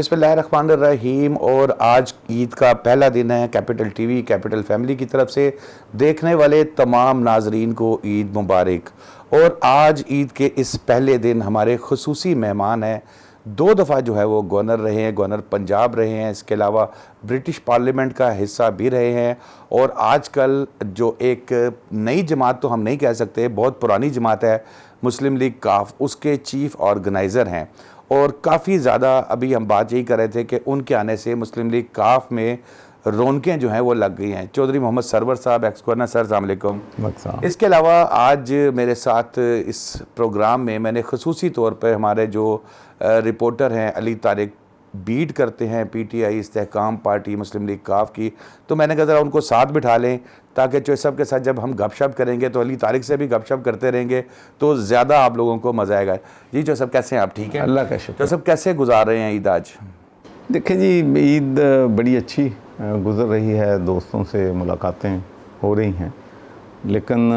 बिस्मिल्लाहिर्रहमानिर्रहीम। और आज ईद का पहला दिन है। कैपिटल टीवी, कैपिटल फैमिली की तरफ से देखने वाले तमाम नाजरीन को ईद मुबारक। और आज ईद के इस पहले दिन हमारे खुसूसी मेहमान हैं। 2 दफ़ा जो है वो गवर्नर रहे हैं, गवर्नर पंजाब रहे हैं, इसके अलावा ब्रिटिश पार्लियामेंट का हिस्सा भी रहे हैं। और आजकल जो एक नई जमात तो हम नहीं कह सकते, बहुत पुरानी जमात है मुस्लिम लीग काफ, उसके चीफ़ ऑर्गेनाइज़र हैं। और काफ़ी ज़्यादा अभी हम बात यही कर रहे थे कि उनके आने से मुस्लिम लीग काफ में रौनकें जो हैं वो लग गई हैं। चौधरी मोहम्मद सरवर साहब, एक्स गवर्नर सर, अस्सलाम वालेकुम। इसके अलावा आज मेरे साथ इस प्रोग्राम में मैंने ख़ुसूसी तौर पर हमारे जो रिपोर्टर हैं अली तारिक, बीट करते हैं पीटीआई इस्तेहकाम पार्टी मुस्लिम लीग काफ की, तो मैंने कहा ज़रा उनको साथ बिठा लें ताकि चौसब के साथ जब हम गपशप करेंगे तो अली तारिक से भी गपशप करते रहेंगे तो ज़्यादा आप लोगों को मज़ा आएगा। जी चौसब, कैसे हैं आप? ठीक है, अल्लाह का शुक्र। चौसब कैसे गुजार रहे हैं ईद आज? देखिए जी, ईद बड़ी अच्छी गुज़र रही है, दोस्तों से मुलाकातें हो रही हैं, लेकिन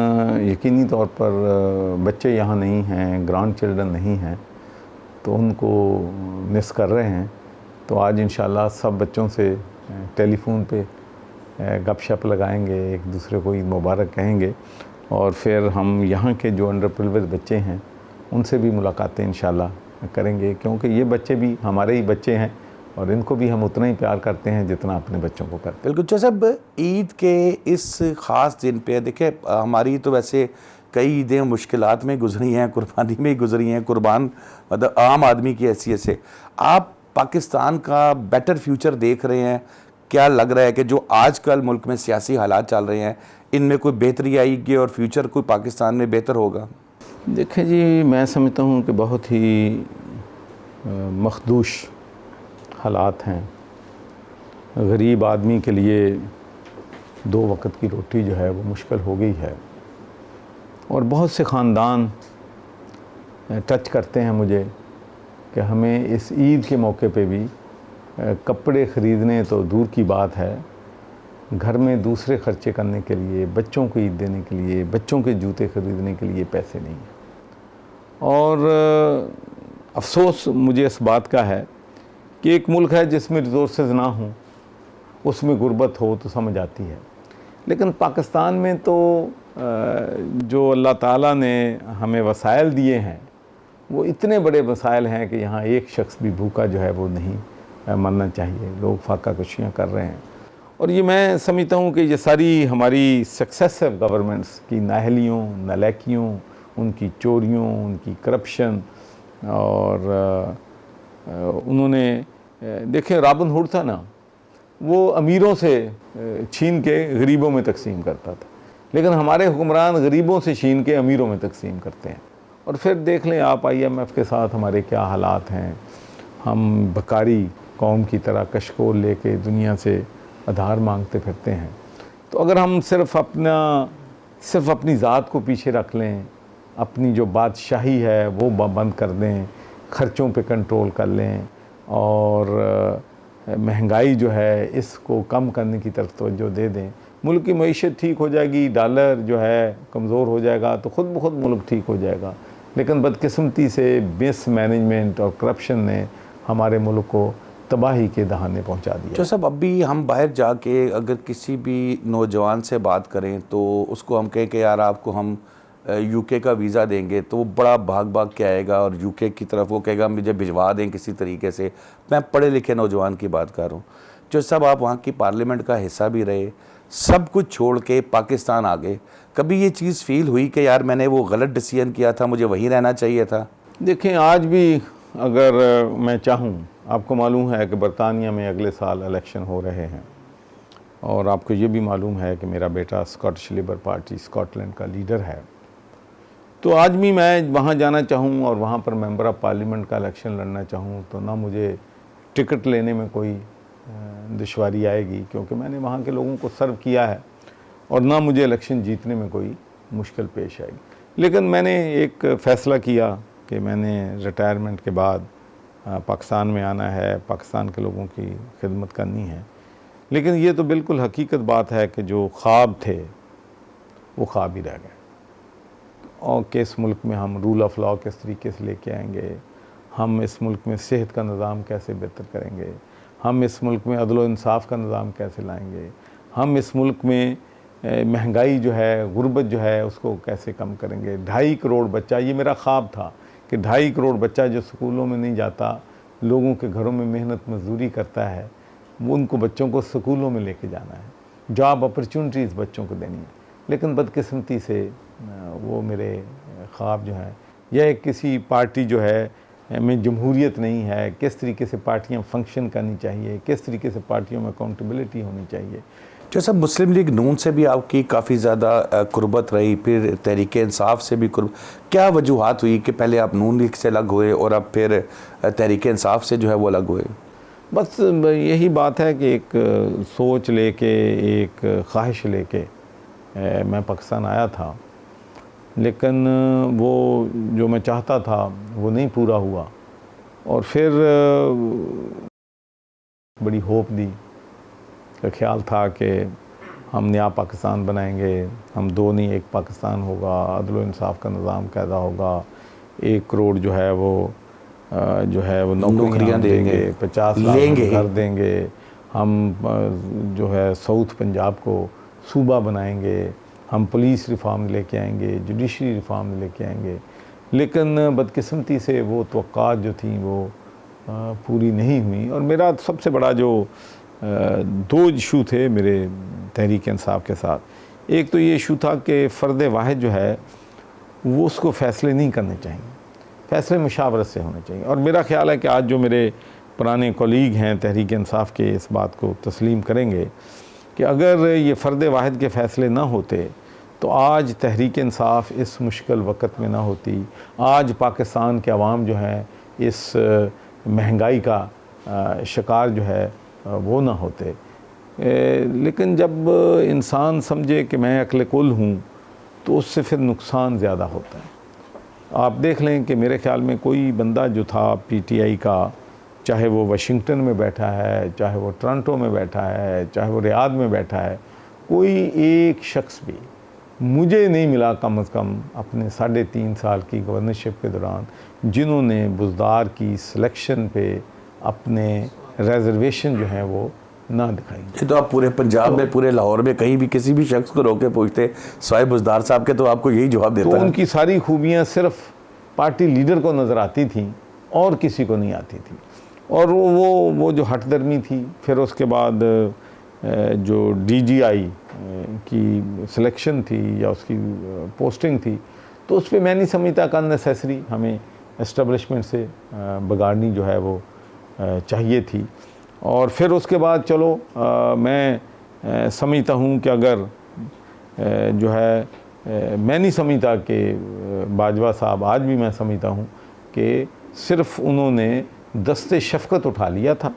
यकीनी तौर पर बच्चे यहाँ नहीं हैं, ग्रैंड चिल्ड्रन नहीं हैं, तो उनको मिस कर रहे हैं। तो आज इंशाल्लाह सब बच्चों से टेलीफोन पे गपशप लगाएंगे, एक दूसरे को ईद मुबारक कहेंगे, और फिर हम यहाँ के जो अंडर प्रिविलेज बच्चे हैं उनसे भी मुलाकातें इंशाल्लाह करेंगे, क्योंकि ये बच्चे भी हमारे ही बच्चे हैं और इनको भी हम उतना ही प्यार करते हैं जितना अपने बच्चों को करते हैं। बिल्कुल चौसब, ईद के इस ख़ास दिन पे देखिए, हमारी तो वैसे कई ईदें मुश्किलात में गुजरी हैं, कुर्बानी में गुजरी हैं, कुर्बान मतलब आम आदमी की हैसियत से। आप पाकिस्तान का बेटर फ्यूचर देख रहे हैं? क्या लग रहा है कि जो आजकल मुल्क में सियासी हालात चल रहे हैं इनमें कोई बेहतरी आएगी और फ्यूचर कोई पाकिस्तान में बेहतर होगा? देखिए जी, मैं समझता हूँ कि बहुत ही मखदूश हालात हैं। गरीब आदमी के लिए 2 वक्त की रोटी जो है वो मुश्किल हो गई है, और बहुत से ख़ानदान टच करते हैं मुझे कि हमें इस ईद के मौके पे भी कपड़े ख़रीदने तो दूर की बात है, घर में दूसरे ख़र्चे करने के लिए, बच्चों को ईद देने के लिए, बच्चों के जूते ख़रीदने के लिए पैसे नहीं हैं। और अफ़सोस मुझे इस बात का है कि एक मुल्क है जिसमें रिसोर्सेज ना हों, उसमें गुर्बत हो तो समझ आती है, लेकिन पाकिस्तान में तो जो अल्लाह ताला ने हमें वसाइल दिए हैं वो इतने बड़े वसाइल हैं कि यहाँ एक शख्स भी भूखा जो है वो नहीं मरना चाहिए। लोग फाका कुशियाँ कर रहे हैं, और ये मैं समझता हूँ कि ये सारी हमारी सक्सेसिव गवर्नमेंट्स की नाहलियों, नालायकियों, उनकी चोरियों, उनकी करप्शन, और उन्होंने देखें रॉबिन हुड था ना, वो अमीरों से छीन के गरीबों में तकसीम करता था, लेकिन हमारे हुक्मरान गरीबों से छीन के अमीरों में तकसीम करते हैं। और फिर देख लें आप IMF के साथ हमारे क्या हालात हैं। हम बकारी कौम की तरह कशकोल लेके दुनिया से आधार मांगते फिरते हैं। तो अगर हम सिर्फ़ अपनी ज़ात को पीछे रख लें, अपनी जो बादशाही है वो बंद कर दें, ख़र्चों पे कंट्रोल कर लें, और महंगाई जो है इसको कम करने की तरफ तवज्जो दे दें, मुल्क की मईशत ठीक हो जाएगी, डॉलर जो है कमज़ोर हो जाएगा, तो ख़ुद ब खुद मुल्क ठीक हो जाएगा। लेकिन बदकिस्मती से मिस मैनेजमेंट और करप्शन ने हमारे मुल्क को तबाही के दहाने पहुंचा दिया। जो सब अभी हम बाहर जाके अगर किसी भी नौजवान से बात करें तो उसको हम कहें कि यार आपको हम UK का वीज़ा देंगे, तो वो बड़ा भाग भाग के आएगा और UK की तरफ वो कहेगा मुझे भिजवा दें किसी तरीके से। मैं पढ़े लिखे नौजवान की बात कर रहा हूँ। जो सब आप वहाँ की पार्लियामेंट का हिस्सा भी रहे, सब कुछ छोड़ के पाकिस्तान आ गए, कभी ये चीज़ फ़ील हुई कि यार मैंने वो गलत डिसीजन किया था, मुझे वहीं रहना चाहिए था? देखें, आज भी अगर मैं चाहूँ, आपको मालूम है कि बरतानिया में अगले साल इलेक्शन हो रहे हैं, और आपको ये भी मालूम है कि मेरा बेटा स्कॉटिश लेबर पार्टी स्कॉटलैंड का लीडर है। तो आज भी मैं वहाँ जाना चाहूँ और वहाँ पर मेंबर ऑफ़ पार्लियामेंट का इलेक्शन लड़ना चाहूँ तो ना मुझे टिकट लेने में कोई दुश्वारी आएगी, क्योंकि मैंने वहाँ के लोगों को सर्व किया है, और ना मुझे इलेक्शन जीतने में कोई मुश्किल पेश आएगी। लेकिन मैंने एक फ़ैसला किया कि मैंने रिटायरमेंट के बाद पाकिस्तान में आना है, पाकिस्तान के लोगों की खिदमत करनी है। लेकिन ये तो बिल्कुल हकीकत बात है कि जो ख्वाब थे वो ख्वाब ही रह गए, और किस मुल्क में हम रूल ऑफ लॉ किस तरीके से लेके आएंगे, हम इस मुल्क में सेहत का निज़ाम कैसे बेहतर करेंगे, हम इस मुल्क में अदल व इंसाफ का निज़ाम कैसे लाएंगे, हम इस मुल्क में महंगाई जो है, गुर्बत जो है, उसको कैसे कम करेंगे। 2.5 करोड़ बच्चा, ये मेरा ख्वाब था कि 2.5 करोड़ बच्चा जो स्कूलों में नहीं जाता, लोगों के घरों में मेहनत मजदूरी करता है, वो उनको बच्चों को स्कूलों में लेके जाना है, जॉब अपॉर्चुनिटीज़ बच्चों को देनी है। लेकिन बदकिस्मती से वो मेरे ख्वाब जो हैं, यह किसी पार्टी जो है में जमहूरियत नहीं है, किस तरीके से पार्टियां फंक्शन करनी चाहिए, किस तरीके से पार्टियों में अकाउंटेबिलिटी होनी चाहिए। जैसा मुस्लिम लीग नून से भी आपकी काफ़ी ज़्यादा कुर्बत रही, फिर तहरीक इंसाफ से भी क्या वजूहात हुई कि पहले आप नून लीग से अलग हुए और अब फिर तहरीक इंसाफ से जो है वो अलग हुए? बस यही बात है कि एक सोच लेके, एक ख्वाहिश लेके मैं पाकिस्तान आया था, लेकिन वो जो मैं चाहता था वो नहीं पूरा हुआ। और फिर बड़ी होप दी, का ख्याल था कि हम नया पाकिस्तान बनाएंगे, हम दो नहीं एक पाकिस्तान होगा, अदल व इंसाफ का निज़ाम कैदा होगा, 1 करोड़ जो है वो नौकरियां देंगे, 50 लाख घर देंगे, हम जो है साउथ पंजाब को सूबा बनाएंगे, हम पुलिस रिफॉर्म लेके आएंगे, जुडिशरी रिफॉर्म लेके आएंगे। लेकिन बदकिस्मती से वो तवक्कात जो थी वो पूरी नहीं हुई। और मेरा सबसे बड़ा जो 2 इशू थे मेरे तहरीक इंसाफ के साथ, एक तो ये इशू था कि फ़र्द वाहिद जो है वो उसको फ़ैसले नहीं करने चाहिए, फ़ैसले मुशावरत से होने चाहिए। और मेरा ख़्याल है कि आज जो मेरे पुराने कोलीग हैं तहरीक इंसाफ के इस बात को तस्लीम करेंगे कि अगर ये फ़र्द वाहिद के फ़ैसले ना होते तो आज तहरीक इंसाफ इस मुश्किल वक़्त में ना होती, आज पाकिस्तान के अवाम जो हैं इस महंगाई का शिकार जो है वो ना होते। लेकिन जब इंसान समझे कि मैं अक्ल कुल हूँ तो उससे फिर नुकसान ज़्यादा होता है। आप देख लें कि मेरे ख़्याल में कोई बंदा जो था पीटीआई का, चाहे वो वाशिंगटन में बैठा है, चाहे वो टोरंटो में बैठा है, चाहे वो रियाद में बैठा है, कोई एक शख्स भी मुझे नहीं मिला कम से कम अपने 3.5 साल की गवर्नरशिप के दौरान जिन्होंने बुज़दार की सिलेक्शन पे अपने रिजर्वेशन जो हैं वो ना दिखाई। ये तो आप पूरे पंजाब में, पूरे लाहौर में कहीं भी किसी भी शख्स को रोक के पूछते स्वाइब बुज़दार साहब के, तो आपको यही जवाब देता तो है। उनकी सारी खूबियाँ सिर्फ पार्टी लीडर को नज़र आती थी और किसी को नहीं आती थी। और वो जो हटदर्मी थी, फिर उसके बाद जो डीजीआई की सिलेक्शन थी या उसकी पोस्टिंग थी, तो उस पर मैं नहीं समझता कि अननेसेसरी हमें एस्टेब्लिशमेंट से बिगाड़नी जो है वो चाहिए थी। और फिर उसके बाद चलो मैं समझता हूँ कि अगर जो है मैं नहीं समझता कि बाजवा साहब, आज भी मैं समझता हूँ कि सिर्फ उन्होंने दस्ते शफ़क़त उठा लिया था।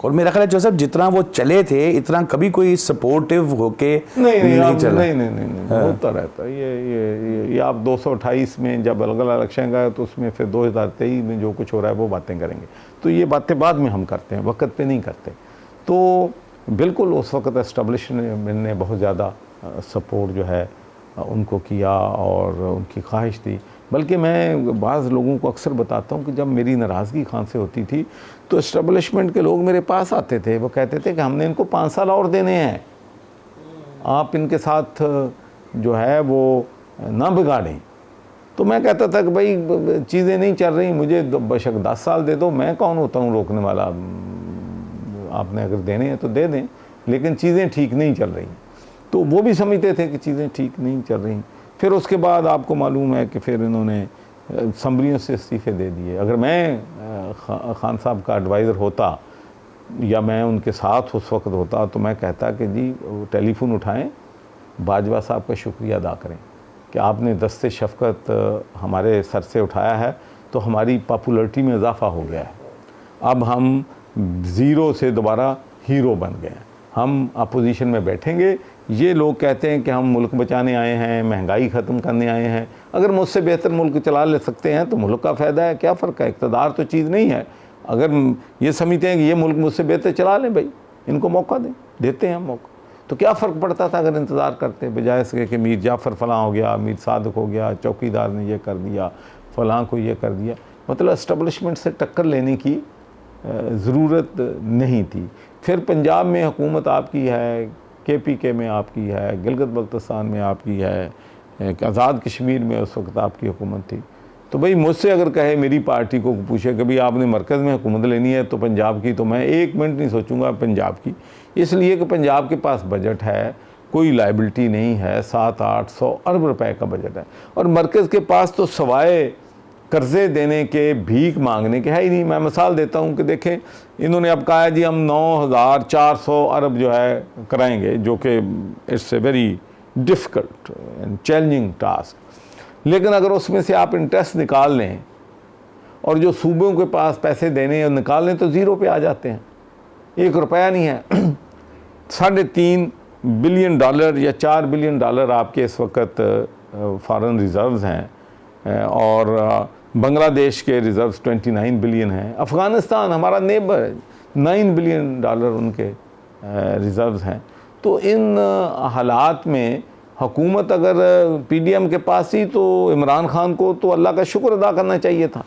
और मेरा ख्याल है जोसेफ जितना वो चले थे इतना कभी कोई सपोर्टिव होके नहीं चला। नहीं होता रहता ये आप 228 में जब अलग अलग इलेक्शन गए तो उसमें फिर 2023 में जो कुछ हो रहा है वो बातें करेंगे, तो ये बातें बाद में हम करते हैं, वक्त पे नहीं करते। तो बिल्कुल उस वक्त एस्टेब्लिशमेंट ने बहुत ज़्यादा सपोर्ट जो है उनको किया और उनकी ख्वाहिश थी। बल्कि मैं बाज़ लोगों को अक्सर बताता हूँ कि जब मेरी नाराज़गी खान से होती थी तो एस्टेब्लिशमेंट के लोग मेरे पास आते थे, वो कहते थे कि हमने इनको 5 साल और देने हैं, आप इनके साथ जो है वो ना बिगाड़ें। तो मैं कहता था कि भाई चीज़ें नहीं चल रही, मुझे बेशक 10 साल दे दो, मैं कौन होता हूँ रोकने वाला, आपने अगर देने हैं तो दे दें, लेकिन चीज़ें ठीक नहीं चल रही। तो वो भी समझते थे कि चीज़ें ठीक नहीं चल रही। फिर उसके बाद आपको मालूम है कि फिर इन्होंने असम्बलियों से इस्तीफ़े दे दिए। अगर मैं खान साहब का एडवाइज़र होता या मैं उनके साथ उस वक्त होता तो मैं कहता कि जी टेलीफोन उठाएं, बाजवा साहब का शुक्रिया अदा करें कि आपने दस्ते शफ़क़त हमारे सर से उठाया है, तो हमारी पॉपुलरिटी में इजाफ़ा हो गया है। अब हम ज़ीरो से दोबारा हीरो बन गए हैं, हम अपोजिशन में बैठेंगे। ये लोग कहते हैं कि हम मुल्क बचाने आए हैं, महंगाई ख़त्म करने आए हैं। अगर मुझसे बेहतर मुल्क चला ले सकते हैं तो मुल्क का फ़ायदा है, क्या फ़र्क है, इक़्तिदार तो चीज़ नहीं है। अगर ये समझते हैं कि ये मुल्क मुझसे बेहतर चला लें, भाई इनको मौका दें, देते हैं हम मौका। तो क्या फ़र्क पड़ता था अगर इंतज़ार करते, बजाय इसके कि मीर जाफ़र फ़लाँ हो गया, मीर सादिक हो गया, चौकीदार ने ये कर दिया, फ़लाँ को ये कर दिया। मतलब इस्टबलिशमेंट से टक्कर लेने की ज़रूरत नहीं थी। फिर पंजाब में हुकूमत आपकी है, KPK में आपकी है, गिलगित बल्तिस्तान में आपकी है, आज़ाद कश्मीर में उस वक्त आपकी हुकूमत थी। तो भाई मुझसे अगर कहे, मेरी पार्टी को पूछे कि भाई आपने मरकज़ में हुकूमत लेनी है तो पंजाब की, तो मैं एक मिनट नहीं सोचूंगा पंजाब की, इसलिए कि पंजाब के पास बजट है, कोई लाइबिलिटी नहीं है, 700-800 अरब रुपए का बजट है, और मरकज़ के पास तो सवाए कर्ज़े देने के, भीख मांगने के है ही नहीं। मैं मिसाल देता हूँ कि देखें, इन्होंने अब कहा है जी हम 9,400 अरब जो है कराएंगे, जो कि it's a very difficult and challenging task, लेकिन अगर उसमें से आप इंटरेस्ट निकाल लें और जो सूबों के पास पैसे देने और निकाल लें तो ज़ीरो पे आ जाते हैं, 1 रुपया नहीं है। $3.5 बिलियन या $4 बिलियन आपके इस वक्त फॉरेन रिज़र्व्स हैं, और बांग्लादेश के रिज़र्व्स 29 बिलियन हैं। अफ़गानिस्तान हमारा नेबर है, $9 बिलियन उनके रिज़र्व्स हैं। तो इन हालात में हुकूमत अगर PDM के पास ही, तो इमरान खान को तो अल्लाह का शुक्र अदा करना चाहिए था,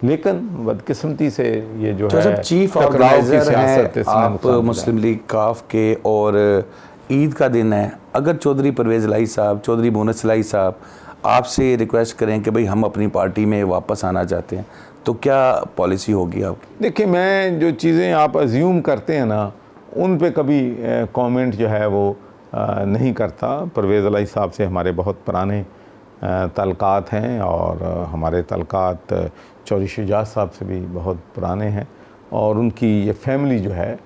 लेकिन बदकिस्मती से ये जो है चीफ ऑर्गेनाइजर हैं आप मुस्लिम लीग काफ के, और ईद का दिन है, अगर चौधरी परवेज़ इलाही साहब, चौधरी मोनस इलाही साहब आपसे रिक्वेस्ट करें कि भाई हम अपनी पार्टी में वापस आना चाहते हैं, तो क्या पॉलिसी होगी आपकी? देखिए, मैं जो चीज़ें आप अज्यूम करते हैं ना, उन पे कभी कमेंट जो है वो नहीं करता। परवेज़ इलाही साहब से हमारे बहुत पुराने तल्क़ात हैं, और हमारे तल्क़ात चौधरी शुजात साहब से भी बहुत पुराने हैं, और उनकी ये फैमिली जो है,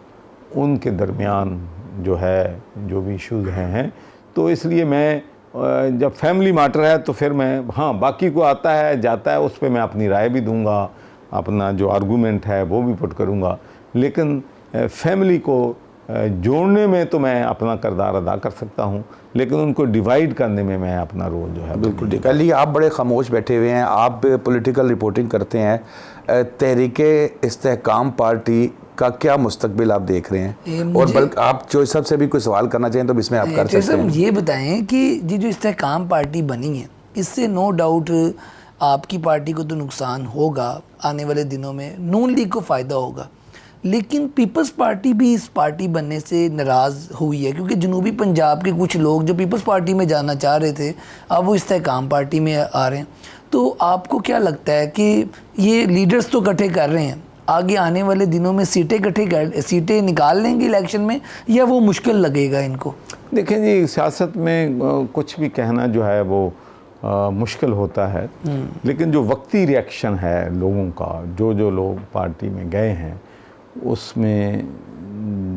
उनके दरमियान जो है जो भी इश्यूज़ हैं, तो इसलिए मैं जब फैमिली मैटर है तो फिर मैं, हाँ, बाकी को आता है जाता है, उस पर मैं अपनी राय भी दूंगा, अपना जो आर्गूमेंट है वो भी पुट करूंगा, लेकिन फैमिली को जोड़ने में तो मैं अपना किरदार अदा कर सकता हूं, लेकिन उनको डिवाइड करने में मैं अपना रोल जो है बिल्कुल ठीक है। अली, आप बड़े खामोश बैठे हुए हैं, आप पॉलिटिकल रिपोर्टिंग करते हैं, तहरीक-ए-इस्तेहकाम पार्टी का क्या मुस्तकबिल आप देख रहे हैं? और बल्कि आप जो सबसे भी कोई सवाल करना चाहें तो इसमें आप कर सकते हैं। ये बताएं कि ये जो इस्तेहकाम पार्टी बनी है, इससे नो डाउट आपकी पार्टी को तो नुकसान होगा, आने वाले दिनों में नून लीग को फ़ायदा होगा, लेकिन पीपल्स पार्टी भी इस पार्टी बनने से नाराज़ हुई है, क्योंकि जनूबी पंजाब के कुछ लोग जो पीपल्स पार्टी में जाना चाह रहे थे, अब वो इस्तेहकाम पार्टी में आ रहे हैं। तो आपको क्या लगता है कि ये लीडर्स तो इकट्ठे कर रहे हैं, आगे आने वाले दिनों में सीटें निकाल लेंगे इलेक्शन में, या वो मुश्किल लगेगा इनको? देखें जी, सियासत में कुछ भी कहना जो है वो मुश्किल होता है, लेकिन जो वक्ती रिएक्शन है लोगों का, जो लोग पार्टी में गए हैं, उसमें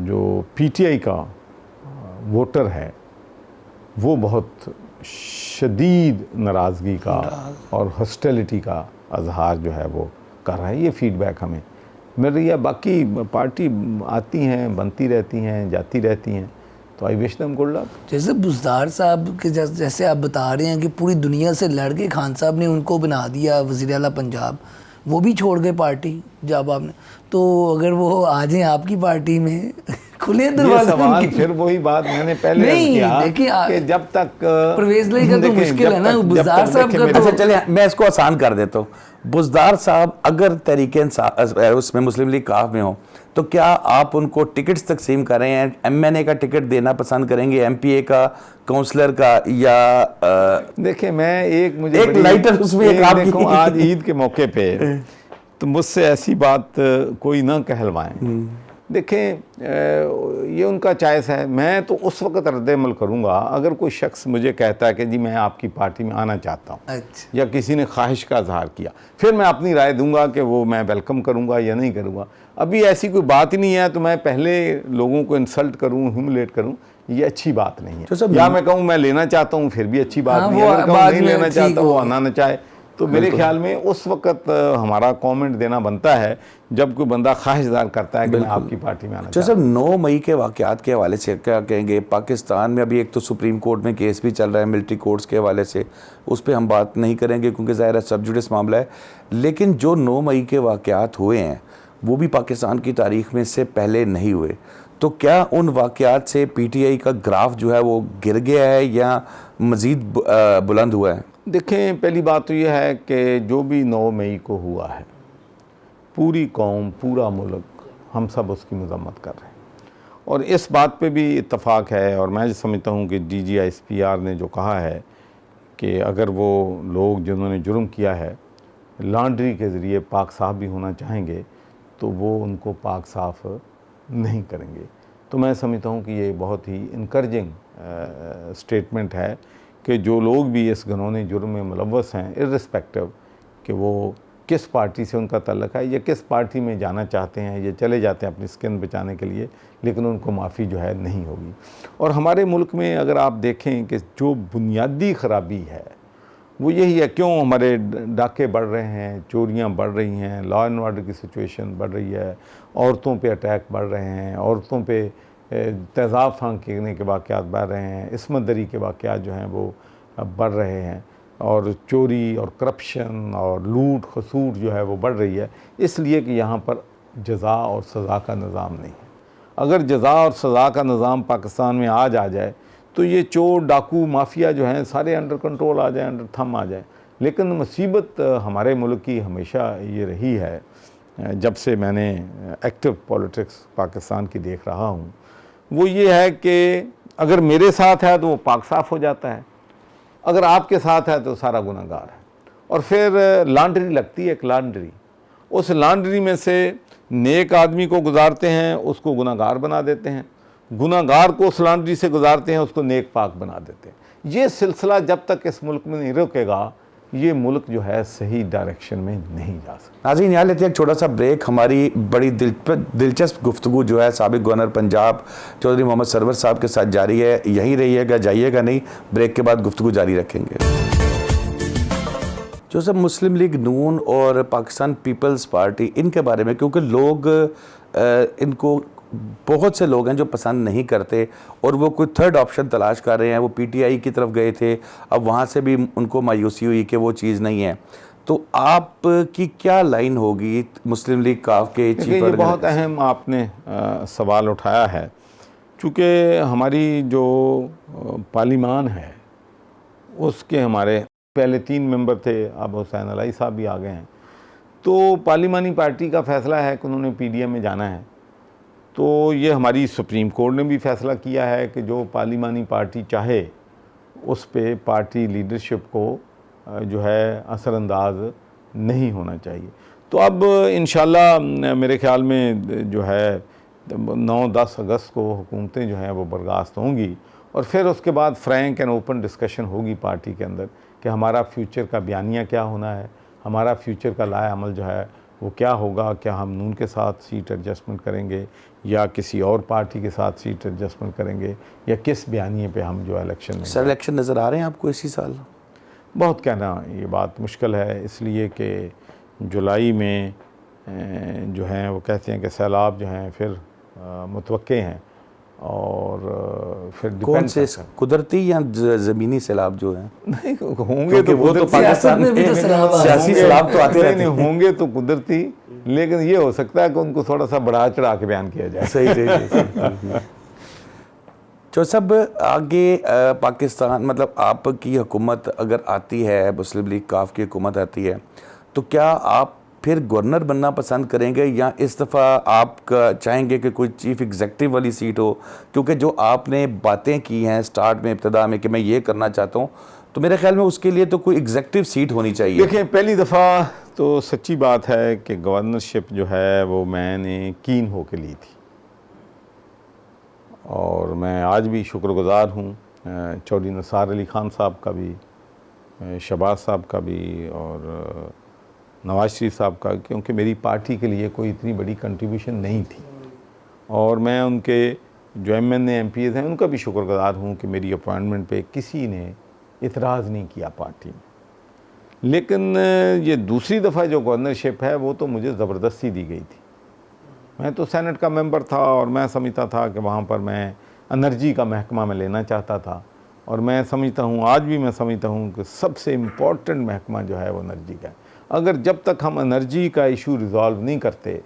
जो PTI का वोटर है वो बहुत शदीद नाराज़गी का और हॉस्टिलिटी का इजहार जो है वो कर रहा है। ये फीडबैक हमें मिल रही है। बाकी पार्टी आती हैं, बनती रहती हैं, जाती रहती हैं, तो I wish them good luck. जैसे बुज़दार साहब के जैसे आप बता रहे हैं कि पूरी दुनिया से लड़ के खान साहब ने उनको बना दिया वज़ीर आला पंजाब, वो भी छोड़ गए पार्टी जब आपने, तो अगर वो आ जाए आपकी पार्टी में खुले दरवाजे। सवाल फिर वही बात मैंने पहले किया कि जब तक परवेज़ इलाही का तो मुश्किल है ना, बुज़दार साहब का तो। चलिए मैं इसको आसान कर देता हूँ। बुज़दार साहब अगर तरीके उसमें मुस्लिम लीग काफ में हो, तो क्या आप उनको टिकट्स तकसीम कर रहे हैं? MNA का टिकट देना पसंद करेंगे, MPA का, काउंसलर का, या देखिए मैं मुझे एक लाइटर उसमें एक आपकी आज ईद के मौके पे तो मुझसे ऐसी बात कोई ना कहलवाएं। देखें, ये उनका चॉइस है। मैं तो उस वक्त रद्द-ए-अमल करूँगा अगर कोई शख्स मुझे कहता है कि जी मैं आपकी पार्टी में आना चाहता हूँ, अच्छा, या किसी ने ख्वाहिश का इजहार किया, फिर मैं अपनी राय दूंगा कि वो मैं वेलकम करूँगा या नहीं करूँगा। अभी ऐसी कोई बात ही नहीं है तो मैं पहले लोगों को इंसल्ट करूँ, ह्यूमिलेट करूँ, ये अच्छी बात नहीं है। या मैं कहूँ मैं लेना चाहता हूँ, फिर भी अच्छी बात नहीं है। अगर कहूँ नहीं लेना चाहता, वो आना न चाहे, तो मेरे ख्याल में उस वक्त हमारा कमेंट देना बनता है जब कोई बंदा ख्वाहिशदार करता है कि मैं आपकी पार्टी में आना चाहता हूं। 9 मई के वाक़यात के हवाले से क्या कहेंगे? पाकिस्तान में अभी एक तो सुप्रीम कोर्ट में केस भी चल रहा है मिलिट्री कोर्ट्स के हवाले से, उस पर हम बात नहीं करेंगे क्योंकि ज़ाहिर है सब जुडिस मामला है, लेकिन जो 9 मई के वाक़यात हुए हैं वो भी पाकिस्तान की तारीख़ में इससे पहले नहीं हुए, तो क्या उन वाक़यात से PTI का ग्राफ जो है वो गिर गया है या मज़ीद बुलंद हुआ है? देखें, पहली बात तो यह है कि जो भी 9 मई को हुआ है, पूरी कौम, पूरा मुल्क, हम सब उसकी मजम्मत कर रहे हैं और इस बात पे भी इत्तफाक है। और मैं समझता हूँ कि DGISPR ने जो कहा है कि अगर वो लोग जिन्होंने जुर्म किया है लॉन्ड्री के ज़रिए पाक साफ़ भी होना चाहेंगे तो वो उनको पाक साफ़ नहीं करेंगे। तो मैं समझता हूँ कि ये बहुत ही इनकरेजिंग स्टेटमेंट है कि जो लोग भी इस घिनौने जुर्म में मुलव्वस हैं, इर्रिस्पेक्टिव कि वो किस पार्टी से उनका तल्लक है या किस पार्टी में जाना चाहते हैं, ये चले जाते हैं अपनी स्किन बचाने के लिए, लेकिन उनको माफ़ी जो है नहीं होगी। और हमारे मुल्क में अगर आप देखें कि जो बुनियादी ख़राबी है वो यही है, क्यों हमारे डाके बढ़ रहे हैं, चोरियां बढ़ रही हैं, लॉ एंड ऑर्डर की सिचुएशन बढ़ रही है, औरतों पे अटैक बढ़ रहे हैं, औरतों पे तेज़ाब फांकने के वाक़यात बढ़ रहे हैं, इस्मत दरी के वाक़यात जो हैं वो बढ़ रहे हैं, और चोरी और करप्शन और लूट खसूट जो है वो बढ़ रही है, इसलिए कि यहाँ पर जज़ा और सज़ा का निज़ाम नहीं है। अगर जज़ा और सज़ा का निज़ाम पाकिस्तान में आज आ जाए तो ये चोर डाकू माफिया जो हैं सारे अंडर कंट्रोल आ जाए, अंडर थम आ जाए। लेकिन मुसीबत हमारे मुल्क की हमेशा ये रही है, जब से मैंने एक्टिव पॉलिटिक्स पाकिस्तान की देख रहा हूँ, वो ये है कि अगर मेरे साथ है तो वो पाक साफ़ हो जाता है, अगर आपके साथ है तो सारा गुनहगार है। और फिर लॉन्ड्री लगती है, एक लॉन्ड्री, उस लॉन्ड्री में से नेक आदमी को गुजारते हैं, उसको गुनहगार बना देते हैं, गुनहगार को उस लॉन्ड्री से गुजारते हैं, उसको नेक पाक बना देते हैं। ये सिलसिला जब तक इस मुल्क में नहीं रुकेगा, ये मुल्क जो है सही डायरेक्शन में नहीं जा सकता। नाज़रीन, यहाँ लेते हैं एक छोटा सा ब्रेक। हमारी बड़ी दिलचस्प गुफ्तगू जो है साबिक गवर्नर पंजाब चौधरी मोहम्मद सरवर साहब के साथ जारी है। यहीं रहिएगा, जाइएगा नहीं, ब्रेक के बाद गुफ्तगू जारी रखेंगे। जो सब मुस्लिम लीग नून और पाकिस्तान पीपल्स पार्टी, इनके बारे में, क्योंकि लोग इनको, बहुत से लोग हैं जो पसंद नहीं करते और वो कोई थर्ड ऑप्शन तलाश कर रहे हैं। वो PTI की तरफ गए थे, अब वहाँ से भी उनको मायूसी हुई कि वो चीज़ नहीं है। तो आपकी क्या लाइन होगी मुस्लिम लीग काफ के चीफ? ये बहुत अहम आपने सवाल उठाया है, चूँकि हमारी जो पार्लिमान है उसके हमारे पहले 3 मेंबर थे, अब हुसैन अलाई साहब भी आ गए हैं। तो पार्लिमानी पार्टी का फ़ैसला है कि उन्होंने PDM में जाना है। तो ये हमारी सुप्रीम कोर्ट ने भी फ़ैसला किया है कि जो पार्लिमानी पार्टी चाहे उस पे पार्टी लीडरशिप को जो है असरअंदाज नहीं होना चाहिए। तो अब इंशाल्लाह मेरे ख़्याल में जो है 9-10 अगस्त को हुकूमतें जो हैं वो बर्खास्त होंगी और फिर उसके बाद फ्रैंक एंड ओपन डिस्कशन होगी पार्टी के अंदर कि हमारा फ्यूचर का बयानिया क्या होना है, हमारा फ्यूचर का लाए अमल जो है वो क्या होगा, क्या हम नून के साथ सीट एडजस्टमेंट करेंगे या किसी और पार्टी के साथ सीट एडजस्टमेंट करेंगे या किस बयानिए पे हम जो इलेक्शन में। सर, इलेक्शन नज़र आ रहे हैं आपको इसी साल? बहुत कहना ये बात मुश्किल है, इसलिए कि जुलाई में जो हैं वो कहते हैं कि सैलाब जो हैं फिर मुतवक्के हैं और फिर कौन से, कुदरती या ज़मीनी सैलाब जो हैं? नहीं होंगे तो वो तो पाकिस्तान में भी तो सियासी सैलाब तो आते रहते हैं। होंगे तो कुदरती, लेकिन ये हो सकता है कि उनको थोड़ा सा बढ़ा चढ़ा के बयान किया जाए। सही। जो सब आगे पाकिस्तान, मतलब आपकी हुकूमत अगर आती है, मुस्लिम लीग काफ की हुकूमत आती है, तो क्या आप फिर गवर्नर बनना पसंद करेंगे या इस दफ़ा आप चाहेंगे कि कोई चीफ़ एग्जेक्टिव वाली सीट हो? क्योंकि जो आपने बातें की हैं स्टार्ट में, इब्तिदा में, कि मैं ये करना चाहता हूँ, तो मेरे ख्याल में उसके लिए तो कोई एग्जेक्टिव सीट होनी चाहिए। देखिए, पहली दफ़ा तो सच्ची बात है कि गवर्नरशिप जो है वो मैंने कीन होकर ली थी और मैं आज भी शुक्रगुज़ार हूँ चौधरी निसार अली ख़ान साहब का भी, शहबाज साहब का भी और नवाज शरीफ साहब का, क्योंकि मेरी पार्टी के लिए कोई इतनी बड़ी कंट्रीब्यूशन नहीं थी और मैं उनके जो MNA MPs हैं उनका भी शुक्रगुज़ार हूँ कि मेरी अपॉइंटमेंट पे किसी ने इतराज़ नहीं किया पार्टी में। लेकिन ये दूसरी दफ़ा जो गवर्नरशिप है वो तो मुझे ज़बरदस्ती दी गई थी। मैं तो सेनेट का मेंबर था और मैं समझता था कि वहाँ पर मैं एनर्जी का महकमा में लेना चाहता था और मैं समझता हूँ, आज भी मैं समझता हूँ कि सबसे इम्पॉर्टेंट महकमा जो है वो एनर्जी का है। अगर जब तक हम एनर्जी का इशू रिज़ॉल्व नहीं करते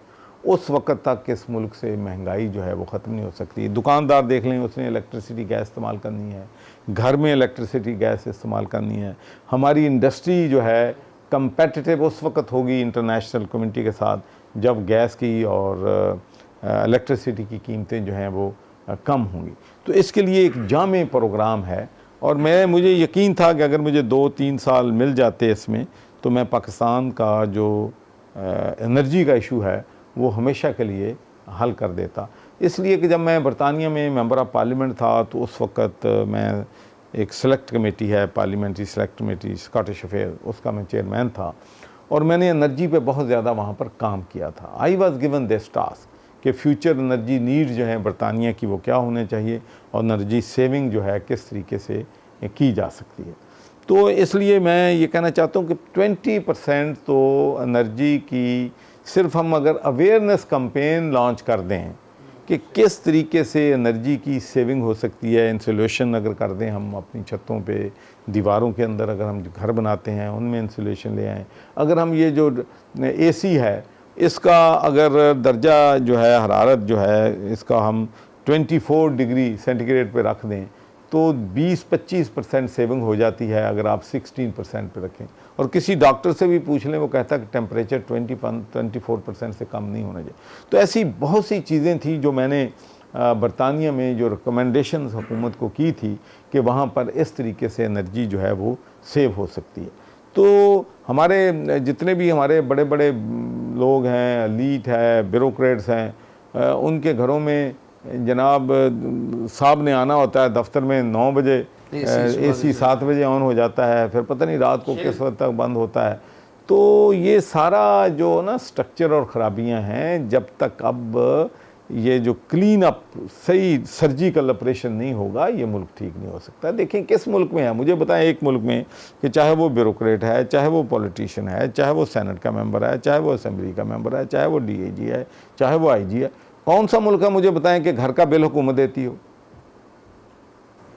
उस वक्त तक इस मुल्क से महंगाई जो है वो ख़त्म नहीं हो सकती। दुकानदार देख लें, उसने इलेक्ट्रिसिटी गैस इस्तेमाल करनी है, घर में इलेक्ट्रिसिटी गैस इस्तेमाल करनी है। हमारी इंडस्ट्री जो है कंपेटिटिव उस वक्त होगी इंटरनेशनल कम्युनिटी के साथ जब गैस की और इलेक्ट्रिसिटी की कीमतें जो हैं वो कम होंगी। तो इसके लिए एक जामे प्रोग्राम है और मुझे यकीन था कि अगर मुझे 2-3 साल मिल जाते इसमें तो मैं पाकिस्तान का जो एनर्जी का इशू है वो हमेशा के लिए हल कर देता। इसलिए कि जब मैं बरतानिया में मेंबर ऑफ़ पार्लियामेंट था तो उस वक़्त मैं एक सेलेक्ट कमेटी है, parliamentary select committee Scottish affair, उसका मैं चेयरमैन था और मैंने एनर्जी पे बहुत ज़्यादा वहाँ पर काम किया था। I was given this task कि फ्यूचर एनर्जी नीड जो है बरतानिया की वो क्या होने चाहिए और एनर्जी सेविंग जो है किस तरीके से की जा सकती है। तो इसलिए मैं ये कहना चाहता हूँ कि 20% तो एनर्जी की सिर्फ हम अगर अवेयरनेस कैंपेन लॉन्च कर दें कि किस तरीके से एनर्जी की सेविंग हो सकती है, इंसुलेशन अगर कर दें हम अपनी छतों पे, दीवारों के अंदर अगर हम घर बनाते हैं उनमें इंसुलेशन ले आएँ। अगर हम ये जो एसी है इसका अगर दर्जा जो है हरारत जो है इसका हम 24 डिग्री सेंटीग्रेड पे रख दें तो 20-25% सेविंग हो जाती है अगर आप 16% पे रखें। और किसी डॉक्टर से भी पूछ लें वो कहता है कि टेम्परेचर 24% से कम नहीं होना चाहिए। तो ऐसी बहुत सी चीज़ें थी जो मैंने बरतानिया में जो रिकमेंडेशंस हुकूमत को की थी कि वहाँ पर इस तरीके से एनर्जी जो है वो सेव हो सकती है। तो हमारे जितने भी हमारे बड़े बड़े लोग हैं, लीड है, ब्यूरोक्रेट्स हैं, उनके घरों में जनाब साहब ने आना होता है दफ्तर में 9 बजे, एसी 7 बजे ऑन हो जाता है, फिर पता नहीं रात को किस वक्त तक बंद होता है। तो ये सारा जो ना स्ट्रक्चर और ख़राबियां हैं, जब तक अब ये जो क्लीन अप सही सर्जिकल ऑपरेशन नहीं होगा ये मुल्क ठीक नहीं हो सकता। देखें किस मुल्क में है, मुझे बताएं एक मुल्क में कि चाहे वो ब्यूरोक्रेट है, चाहे वो पॉलिटिशियन है, चाहे वो सेनेट का मेंबर है, चाहे वो असेंबली का मेंबर है, चाहे वो डीएजी है, चाहे वो आईजी है, कौन सा मुल्क है मुझे बताएं कि घर का बिल हुकूमत देती हो?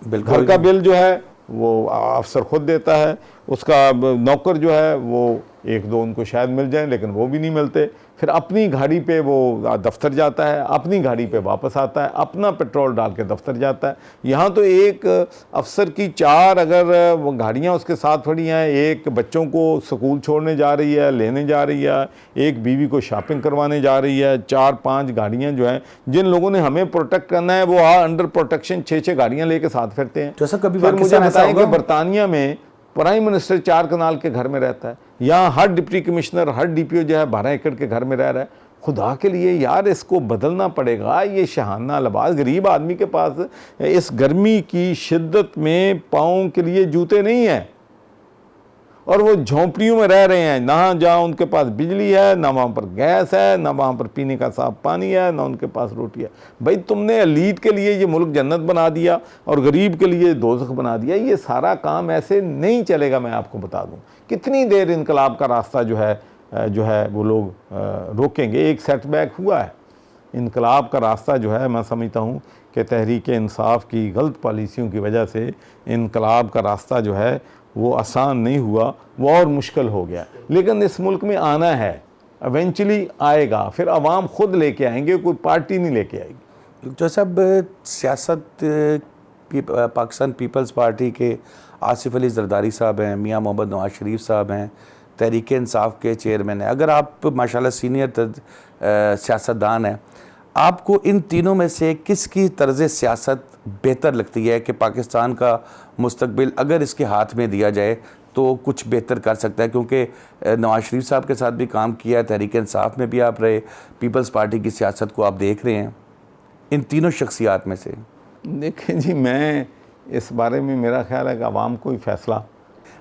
घर का बिल जो है वो अफसर खुद देता है, उसका नौकर जो है वो 1-2 उनको शायद मिल जाए लेकिन वो भी नहीं मिलते। फिर अपनी गाड़ी पे वो दफ्तर जाता है, अपनी गाड़ी पे वापस आता है, अपना पेट्रोल डाल के दफ्तर जाता है। यहाँ तो एक अफसर की 4 अगर वो गाड़ियाँ उसके साथ खड़ी हैं, एक बच्चों को स्कूल छोड़ने जा रही है, लेने जा रही है, एक बीवी को शॉपिंग करवाने जा रही है, 4-5 गाड़ियाँ जो हैं जिन लोगों ने हमें प्रोटेक्ट करना है वो अंडर प्रोटेक्शन 6-6 गाड़ियाँ लेके साथ फिरते हैं। जैसा कभी फिर मुझे बताएं कि बरतानिया में प्राइम मिनिस्टर 4 कनाल के घर में रहता है, यहाँ हर डिप्टी कमिश्नर, हर डीपीओ जो है 12 एकड़ के घर में रह रहा है। खुदा के लिए यार इसको बदलना पड़ेगा। ये शहाना लिबास, गरीब आदमी के पास इस गर्मी की शिद्दत में पाँव के लिए जूते नहीं हैं और वो झोंपड़ियों में रह रहे हैं, ना जहाँ उनके पास बिजली है, ना वहाँ पर गैस है, ना वहाँ पर पीने का साफ पानी है, ना उनके पास रोटी है। भाई तुमने एलीट के लिए ये मुल्क जन्नत बना दिया और गरीब के लिए दोज़ख बना दिया। ये सारा काम ऐसे नहीं चलेगा। मैं आपको बता दूँ कितनी देर इनकलाब का रास्ता जो है वो लोग रोकेंगे। एक सेटबैक हुआ है, इनकलाब का रास्ता जो है मैं समझता हूँ कि तहरीक इंसाफ की गलत पॉलिसियों की वजह से इनकलाब का रास्ता जो है वो आसान नहीं हुआ, वो और मुश्किल हो गया। लेकिन इस मुल्क में आना है, इवेंचुअली आएगा, फिर अवाम खुद लेके आएंगे, कोई पार्टी नहीं लेके आएगी। जो सब सियासत पाकिस्तान पीपल्स पार्टी के आसिफ अली जरदारी साहब हैं, मियां मोहम्मद नवाज शरीफ साहब हैं, तहरीक इंसाफ के चेयरमैन हैं। अगर आप माशाल्लाह सीनियर सियासतदान हैं, आपको इन तीनों में से किसकी तर्ज सियासत बेहतर लगती है कि पाकिस्तान का मुस्तकबिल अगर इसके हाथ में दिया जाए तो कुछ बेहतर कर सकता है? क्योंकि नवाज शरीफ साहब के साथ भी काम किया है, तहरीक इंसाफ में भी आप रहे, पीपल्स पार्टी की सियासत को आप देख रहे हैं, इन तीनों शख्सियात में से। देखें जी, मैं इस बारे में मेरा ख्याल है कि आवाम को ही फैसला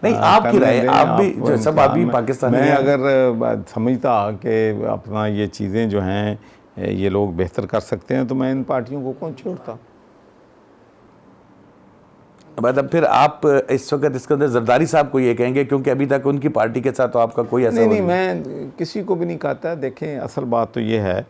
नहीं, आपकी राय, आप भी जो सब आप भी पाकिस्तान मैं अगर समझता कि अपना ये चीज़ें जो हैं ये लोग बेहतर कर सकते हैं तो मैं इन पार्टियों को कौन छोड़ता। मतलब फिर आप इस वक्त इसके अंदर जरदारी साहब को ये कहेंगे क्योंकि अभी तक उनकी पार्टी के साथ तो आपका कोई ऐसा नहीं, मैं किसी को भी नहीं कहता। देखें असल बात तो ये है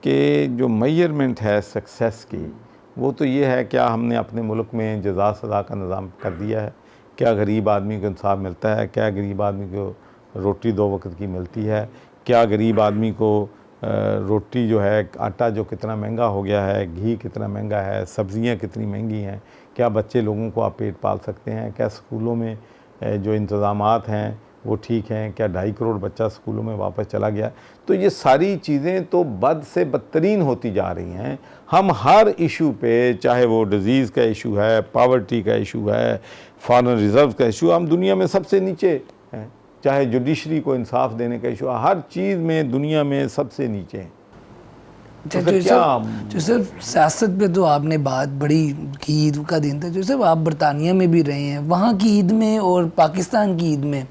कि जो मेजरमेंट है सक्सेस की वो तो ये है क्या हमने अपने मुल्क में जज़ा सज़ा का निज़ाम कर दिया है, क्या गरीब आदमी को इंसाफ मिलता है, क्या गरीब आदमी को रोटी 2 वक्त की मिलती है, क्या गरीब आदमी को रोटी जो है, आटा जो कितना महंगा हो गया है, घी कितना महंगा है, सब्ज़ियाँ कितनी महंगी हैं, क्या बच्चे लोगों को आप पेट पाल सकते हैं, क्या स्कूलों में जो इंतज़ामात हैं वो ठीक हैं, क्या 2.5 करोड़ बच्चा स्कूलों में वापस चला गया। तो ये सारी चीज़ें तो बद से बदतरीन होती जा रही हैं। हम हर इशू पे, चाहे वो डिज़ीज़ का इशू है, पावर्टी का इशू है, फॉरेन रिज़र्व का इशू, हम दुनिया में सबसे नीचे हैं। चाहे जुडिशरी को इंसाफ देने का इशू, हर चीज़ में दुनिया में सबसे नीचे हैं। अच्छा, फिर क्या जो सिर्फ सियासत पे तो आपने बात बड़ी की, ईद का दिन था, जो सिर्फ आप बरतानिया में भी रहे हैं, वहाँ की ईद में और पाकिस्तान की ईद में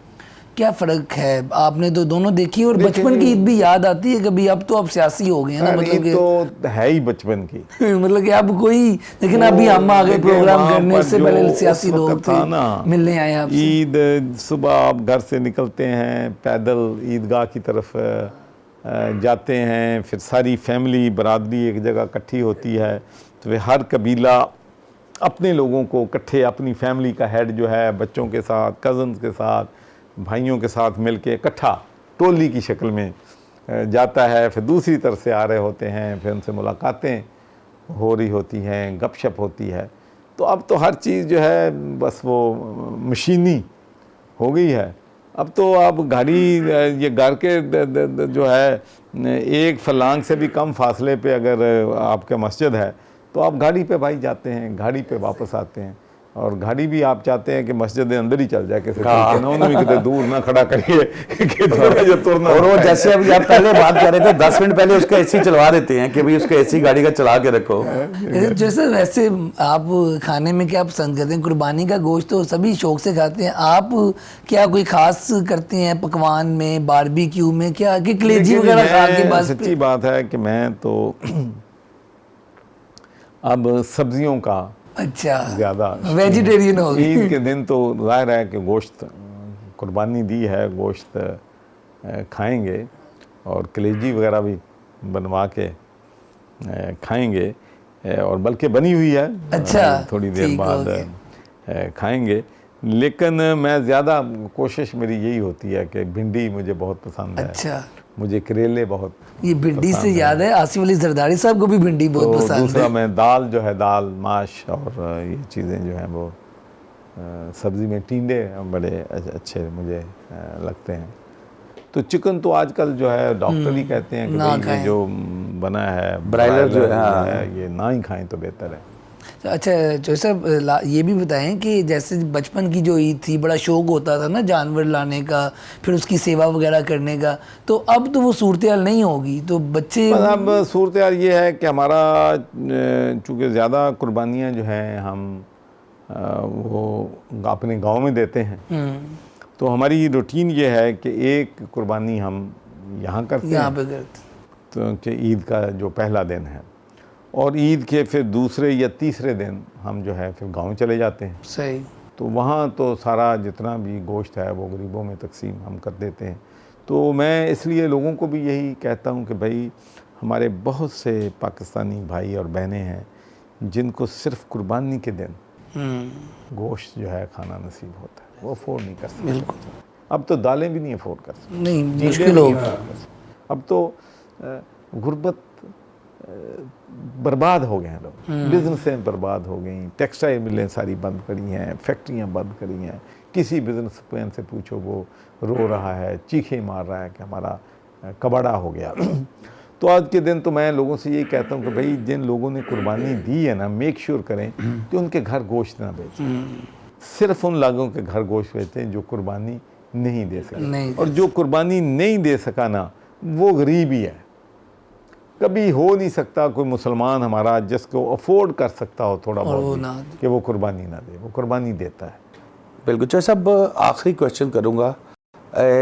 क्या फ़र्क है? आपने तो दोनों देखी, और बचपन की ईद भी याद आती है कभी? अब तो आप सियासी हो गए हैं ना, मतलब कि तो है ही बचपन की मतलब कि अब कोई, लेकिन अभी हम आ गए प्रोग्राम करने से पहले सियासी लोग थे मिलने आए आपसे। ईद सुबह आप घर से निकलते हैं, पैदल ईदगाह की तरफ जाते हैं, फिर सारी फैमिली बरादरी एक जगह इकट्ठी होती है, तो फिर हर कबीला अपने लोगों को इकट्ठे, अपनी फैमिली का हेड जो है बच्चों के साथ, कज़न्स के साथ, भाइयों के साथ मिलके इकट्ठा टोली की शक्ल में जाता है। फिर दूसरी तरफ से आ रहे होते हैं, फिर उनसे मुलाकातें हो रही होती हैं, गपशप होती है। तो अब तो हर चीज़ जो है बस वो मशीनी हो गई है। अब तो आप गाड़ी, ये घर के जो है एक फलांग से भी कम फासले पे अगर आपका मस्जिद है तो आप गाड़ी पे भाई जाते हैं, गाड़ी पे वापस आते हैं, और गाड़ी भी आप चाहते हैं कि मस्जिद अंदर ही चल जाए, किसी कितने दूर ना खड़ा करिए कि तुरना। और वो जैसे अभी आप पहले बात कर रहे थे, 10 मिनट पहले उसका एसी चलवा देते हैं कि भाई उसका एसी गाड़ी का चला के रखो। जैसे वैसे आप खाने में क्या पसंद करते हैं? कुर्बानी का गोश्त तो सभी शौक से खाते हैं, आप क्या कोई खास करते हैं पकवान में, बारबेक्यू में, क्या कि कलेजी वगैरह खा के बस? सच्ची बात है कि मैं तो अब सब्जियों का अच्छा, ज़्यादा वेजिटेरियन हो गए। ईद के दिन तो ज़ाहिर है कि गोश्त, कुर्बानी दी है, गोश्त खाएंगे, और कलेजी वगैरह भी बनवा के खाएंगे, और बल्कि बनी हुई है, अच्छा, थोड़ी देर बाद खाएंगे। लेकिन मैं ज़्यादा कोशिश मेरी यही होती है कि भिंडी मुझे बहुत पसंद है। अच्छा, मुझे करेले बहुत, ये भिंडी से याद है, आसिफ अली जरदारी साहब को भी भिंडी बहुत तो पसंद दूसरा है। मैं दाल जो है, दाल माश और ये चीज़ें जो हैं वो सब्ज़ी में टींडे बड़े अच्छे मुझे लगते हैं। तो चिकन तो आजकल जो है डॉक्टर ही कहते हैं कि भाई ये जो बना है ब्रायलर जो है, ये ना ही खाएं तो बेहतर है। अच्छा, जो साहब ये भी बताएं कि जैसे बचपन की जो ईद थी, बड़ा शौक होता था ना जानवर लाने का, फिर उसकी सेवा वगैरह करने का, तो अब तो वो सूरत हाल नहीं होगी, तो बच्चे अब सूरत हाल ये है कि हमारा चूँकि ज़्यादा कुर्बानियाँ जो हैं हम वो अपने गांव में देते हैं, तो हमारी रूटीन ये है कि एक कुर्बानी हम यहाँ करते यहाँ हैं, पे करते, तो कि ईद का जो पहला दिन है, और ईद के फिर दूसरे या तीसरे दिन हम जो है फिर गांव चले जाते हैं। सही। तो वहाँ तो सारा जितना भी गोश्त है वो गरीबों में तकसीम हम कर देते हैं। तो मैं इसलिए लोगों को भी यही कहता हूँ कि भाई हमारे बहुत से पाकिस्तानी भाई और बहनें हैं जिनको सिर्फ कुर्बानी के दिन गोश्त जो है खाना नसीब होता है, वो अफोर्ड नहीं कर सकते। बिल्कुल। अब तो दालें भी नहीं अफोर्ड कर सकते, नहीं, मुश्किल होगा। अब तो गुर्बत बर्बाद हो गए हैं लोग, बिजनेसें बर्बाद हो गई, टेक्सटाइल मिलें सारी बंद करी हैं, फैक्ट्रियां बंद करी हैं। किसी बिजनेसमैन से पूछो वो रो रहा है, चीखे मार रहा है कि हमारा कबाड़ा हो गया। तो आज के दिन तो मैं लोगों से यही कहता हूँ कि भाई जिन लोगों ने कुर्बानी दी है ना, मेक श्योर करें कि उनके घर गोश्त ना बेचें। सिर्फ उन लोगों के घर गोश्त बेचें जो कुर्बानी नहीं दे सके, और जो कुर्बानी नहीं दे सका ना वो गरीब ही है। कभी हो नहीं सकता कोई मुसलमान हमारा जिसको अफोर्ड कर सकता हो थोड़ा बहुत कि वो कुर्बानी ना दे, वो कुर्बानी देता है। बिल्कुल। जैसे अब आखिरी क्वेश्चन करूँगा,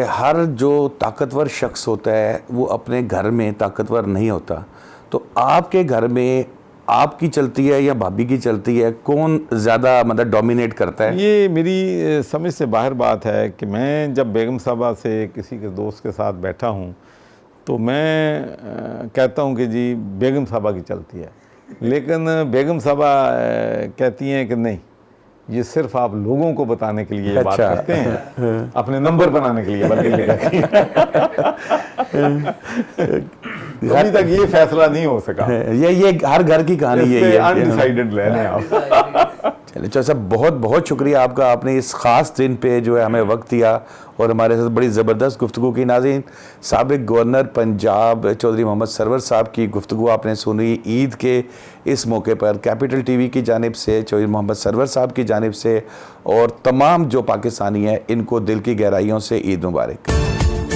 हर जो ताकतवर शख्स होता है वो अपने घर में ताकतवर नहीं होता, तो आपके घर में आपकी चलती है या भाभी की चलती है, कौन ज़्यादा मतलब डोमिनेट करता है? ये मेरी समझ से बाहर बात है कि मैं जब बेगम साहबा से किसी के दोस्त के साथ बैठा हूँ तो मैं कहता हूँ कि जी बेगम साहबा की चलती है, लेकिन बेगम साहबा कहती हैं कि नहीं, ये सिर्फ आप लोगों को बताने के लिए ये बात अच्छा। करते हैं, अपने नंबर बनाने के लिए बल्कि अभी तक ये फैसला नहीं हो सका। ये हर घर की कहानी यही है। अनडिसाइडेड रहने आप। चलिए चौधरी साहब, बहुत बहुत शुक्रिया आपका, आपने इस ख़ास दिन पे जो है हमें वक्त दिया और हमारे साथ बड़ी ज़बरदस्त गुफ्तगू की। नाज़रीन, साबिक़ गवर्नर पंजाब चौधरी मोहम्मद सरवर साहब की गुफ्तगू आपने सुनी ईद के इस मौके पर कैपिटल टीवी की जानिब से, चौधरी मोहम्मद सरवर साहब की जानिब से और तमाम जो पाकिस्तानी हैं, इनको दिल की गहराइयों से ईद मुबारक।